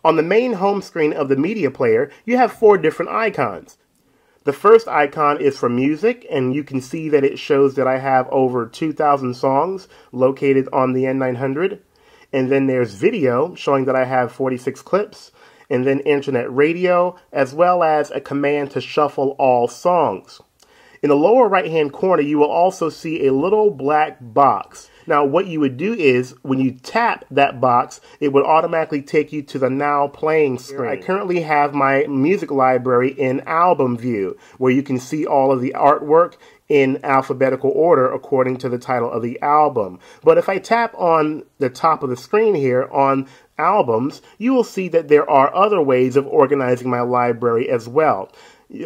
On the main home screen of the media player, you have 4 different icons. The first icon is for music, and you can see that it shows that I have over 2,000 songs located on the N900. And then there's video, showing that I have 46 clips, and then internet radio, as well as a command to shuffle all songs. In the lower right-hand corner, you will also see a little black box. Now, what you would do is, when you tap that box, it would automatically take you to the Now Playing screen. I currently have my music library in album view, where you can see all of the artwork in alphabetical order according to the title of the album. But if I tap on the top of the screen here on albums, you will see that there are other ways of organizing my library as well.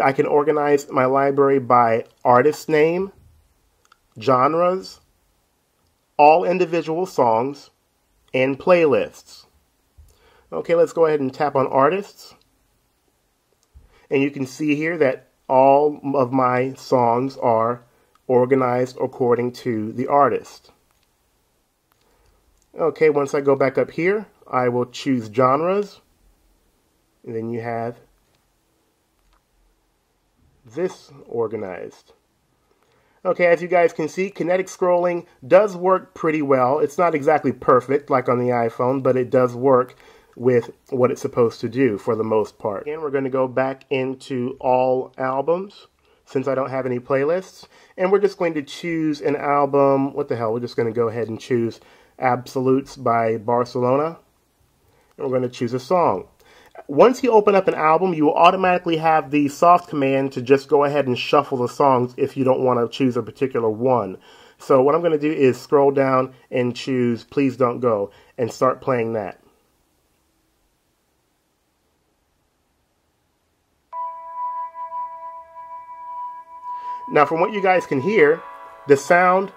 I can organize my library by artist name, genres, all individual songs, and playlists. Okay, let's go ahead and tap on artists. And you can see here that all of my songs are organized according to the artist. Okay, once I go back up here, I will choose genres. And then you have this organized. Okay, as you guys can see, kinetic scrolling does work pretty well. It's not exactly perfect like on the iPhone, but it does work with what it's supposed to do for the most part. And we're going to go back into all albums since I don't have any playlists. And we're just going to choose an album. What the hell? We're just going to go ahead and choose Absolutes by Barcelona. And we're going to choose a song. Once you open up an album, you will automatically have the soft command to just go ahead and shuffle the songs if you don't want to choose a particular one. So what I'm going to do is scroll down and choose Please Don't Go and start playing that. Now, from what you guys can hear, the sound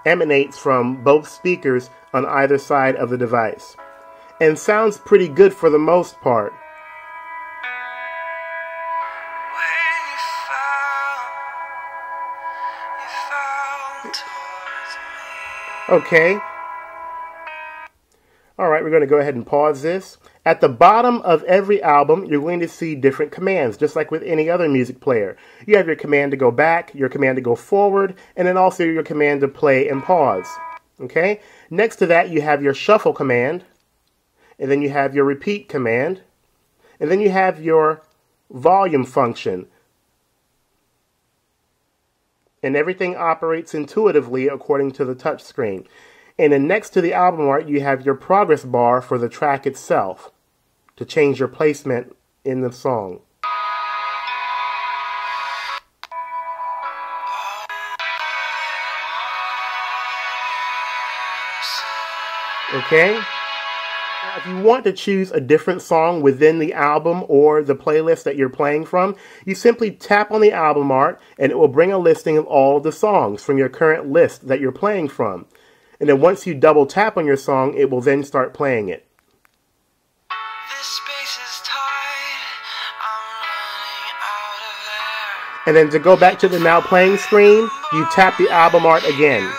emanates from both speakers on either side of the device, and sounds pretty good for the most part. Okay. Alright, we're going to go ahead and pause this. At the bottom of every album, you're going to see different commands, just like with any other music player. You have your command to go back, your command to go forward, and then also your command to play and pause. Okay? Next to that, you have your shuffle command, and then you have your repeat command, and then you have your volume function. And everything operates intuitively according to the touch screen. And then next to the album art, you have your progress bar for the track itself to change your placement in the song. Okay? Now, if you want to choose a different song within the album or the playlist that you're playing from, you simply tap on the album art and it will bring a listing of all of the songs from your current list that you're playing from. And then once you double tap on your song, it will then start playing it. And then to go back to the Now Playing screen, you tap the album art again.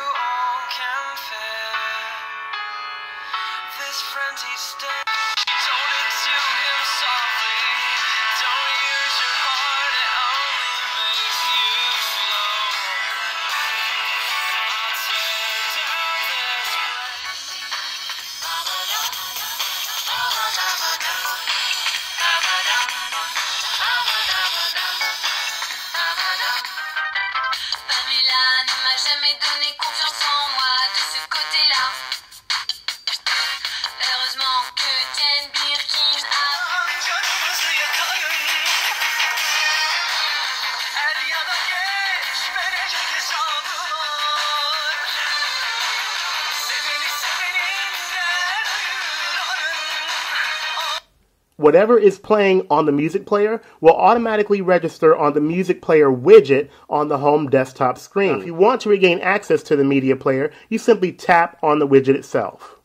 Whatever is playing on the music player will automatically register on the music player widget on the home desktop screen. Now, if you want to regain access to the media player, you simply tap on the widget itself.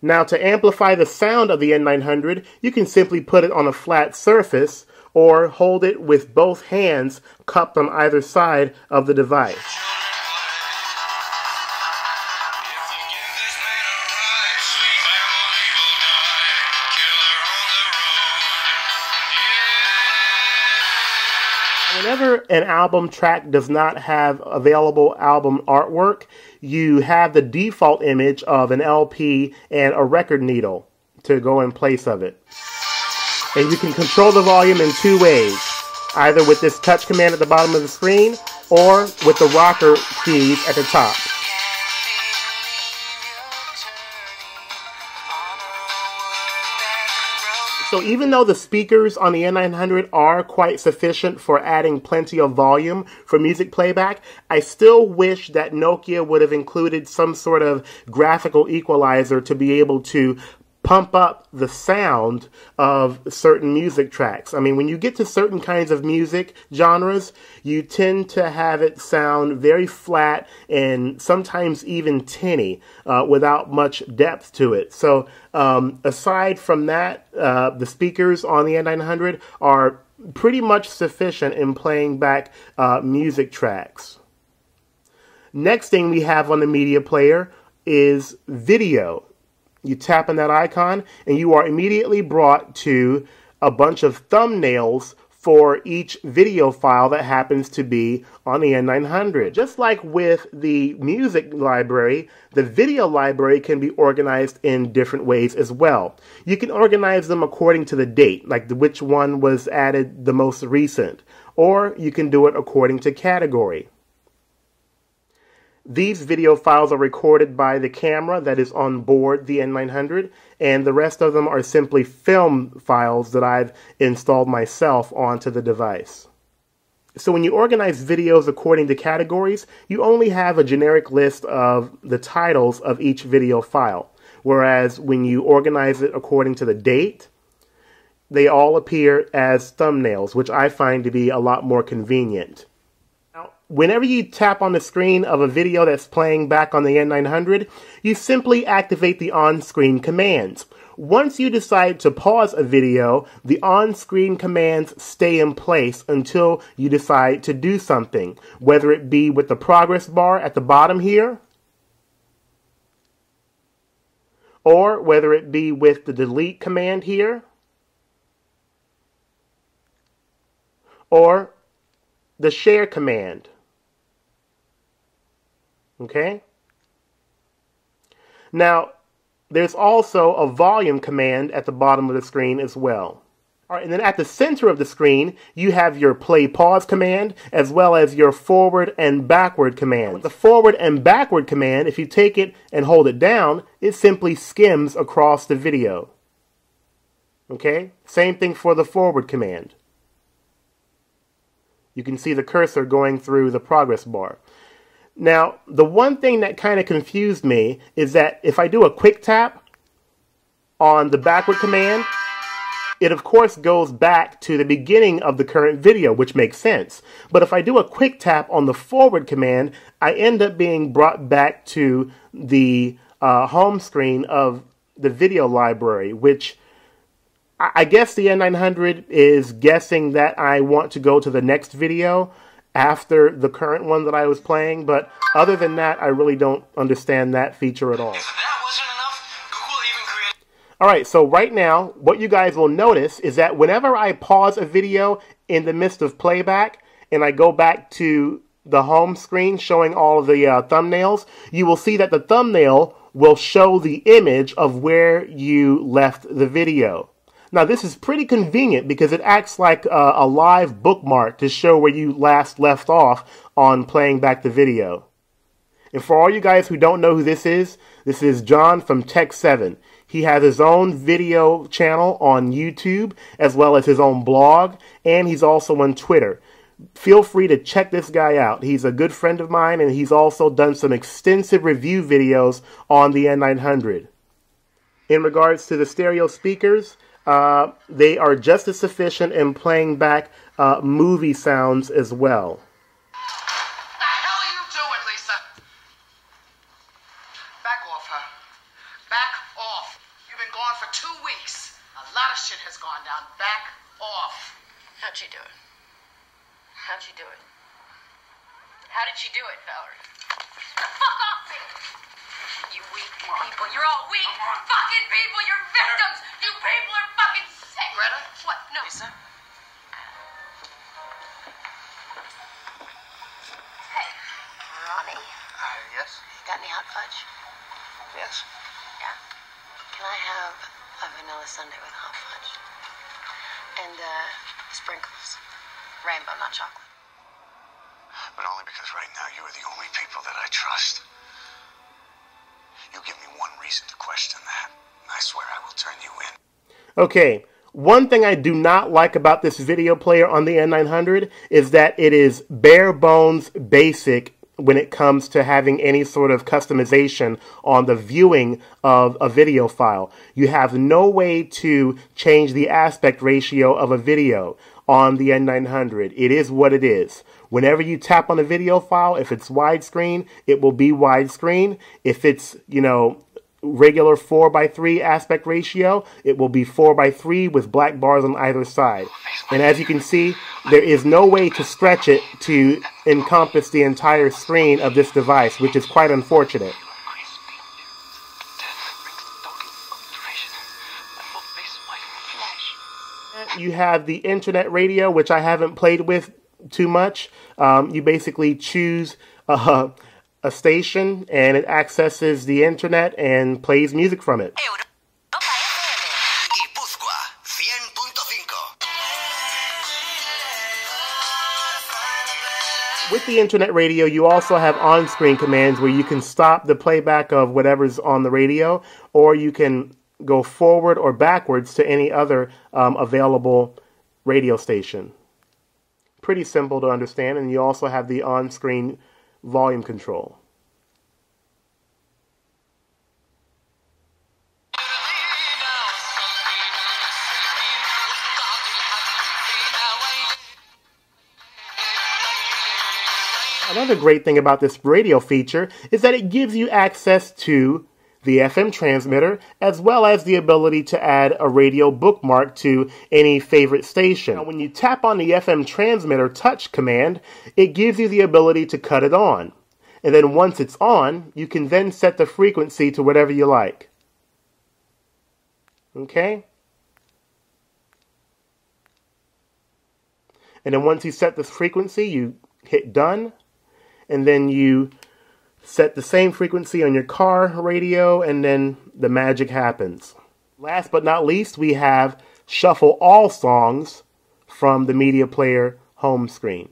Now, to amplify the sound of the N900, you can simply put it on a flat surface, or hold it with both hands cupped on either side of the device. Whenever an album track does not have available album artwork, you have the default image of an LP and a record needle to go in place of it. And you can control the volume in two ways, either with this touch command at the bottom of the screen or with the rocker keys at the top. So even though the speakers on the N900 are quite sufficient for adding plenty of volume for music playback, I still wish that Nokia would have included some sort of graphical equalizer to be able to pump up the sound of certain music tracks. I mean, when you get to certain kinds of music genres, you tend to have it sound very flat and sometimes even tinny without much depth to it. So aside from that, the speakers on the N900 are pretty much sufficient in playing back music tracks. Next thing we have on the media player is video. You tap on that icon and you are immediately brought to a bunch of thumbnails for each video file that happens to be on the N900. Just like with the music library, the video library can be organized in different ways as well. You can organize them according to the date, like which one was added the most recent, or you can do it according to category. These video files are recorded by the camera that is on board the N900, and the rest of them are simply film files that I've installed myself onto the device. So when you organize videos according to categories, you only have a generic list of the titles of each video file, whereas when you organize it according to the date, they all appear as thumbnails, which I find to be a lot more convenient. Whenever you tap on the screen of a video that's playing back on the N900, you simply activate the on-screen commands. Once you decide to pause a video, the on-screen commands stay in place until you decide to do something, whether it be with the progress bar at the bottom here, or whether it be with the delete command here, or the share command. Okay? Now, there's also a volume command at the bottom of the screen as well. All right, and then at the center of the screen, you have your play pause command as well as your forward and backward command. The forward and backward command, if you take it and hold it down, it simply skims across the video. Okay? Same thing for the forward command. You can see the cursor going through the progress bar. Now, the one thing that kind of confused me is that if I do a quick tap on the backward command, it of course goes back to the beginning of the current video, which makes sense. But if I do a quick tap on the forward command, I end up being brought back to the home screen of the video library, which I guess the N900 is guessing that I want to go to the next video after the current one that I was playing, but other than that, I really don't understand that feature at all. Alright, so right now, what you guys will notice is that whenever I pause a video in the midst of playback, and I go back to the home screen showing all of the thumbnails, you will see that the thumbnail will show the image of where you left the video. Now, this is pretty convenient because it acts like a live bookmark to show where you last left off on playing back the video. And for all you guys who don't know who this is John from tehkseven. He has his own video channel on YouTube, as well as his own blog, and he's also on Twitter. Feel free to check this guy out. He's a good friend of mine, and he's also done some extensive review videos on the N900. In regards to the stereo speakers, they are just as sufficient in playing back movie sounds as well. What the hell are you doing, Lisa? Back off her. Back off. You've been gone for 2 weeks. A lot of shit has gone down. Back off. How'd she do it? How'd she do it? How did she do it, Valerie? Fuck off me! You weak people. You're all weak fucking people. You're victims. You people are fucking sick. Greta? What? No. Lisa? Hey, Ronnie. Yes? Got any hot fudge? Yes. Yeah. Can I have a vanilla sundae with hot fudge? And, sprinkles. Rainbow, not chocolate. But only because right now you are the only people that I trust. You give me one reason to question that, and I swear I will turn you in. Okay, one thing I do not like about this video player on the N900 is that it is bare bones basic when it comes to having any sort of customization on the viewing of a video file. You have no way to change the aspect ratio of a video on the N900. It is what it is. Whenever you tap on a video file, if it's widescreen, it will be widescreen. If it's, regular 4:3 aspect ratio, it will be 4:3 with black bars on either side. And as you can see, there is no way to stretch it to encompass the entire screen of this device, which is quite unfortunate. You have the internet radio, which I haven't played with too much. You basically choose a station and it accesses the internet and plays music from it. With the internet radio, you also have on-screen commands where you can stop the playback of whatever's on the radio, or you can go forward or backwards to any other available radio station. Pretty simple to understand, and you also have the on-screen volume control. Another great thing about this radio feature is that it gives you access to the FM transmitter, as well as the ability to add a radio bookmark to any favorite station. Now, when you tap on the FM transmitter touch command, it gives you the ability to cut it on. And then once it's on, you can then set the frequency to whatever you like. Okay? And then once you set the frequency, you hit done, and then you set the same frequency on your car radio, and then the magic happens. Last but not least, we have Shuffle All Songs from the media player home screen.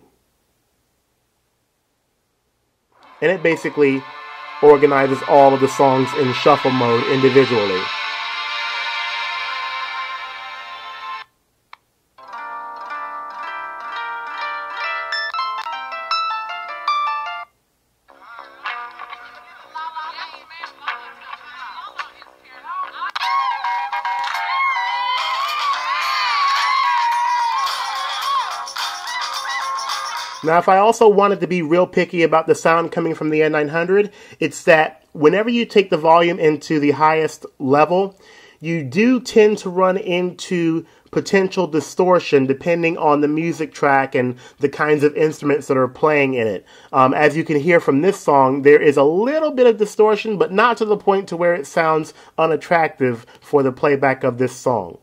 And it basically organizes all of the songs in shuffle mode individually. Now, if I also wanted to be real picky about the sound coming from the N900, it's that whenever you take the volume into the highest level, you do tend to run into potential distortion depending on the music track and the kinds of instruments that are playing in it. As you can hear from this song, there is a little bit of distortion, but not to the point to where it sounds unattractive for the playback of this song.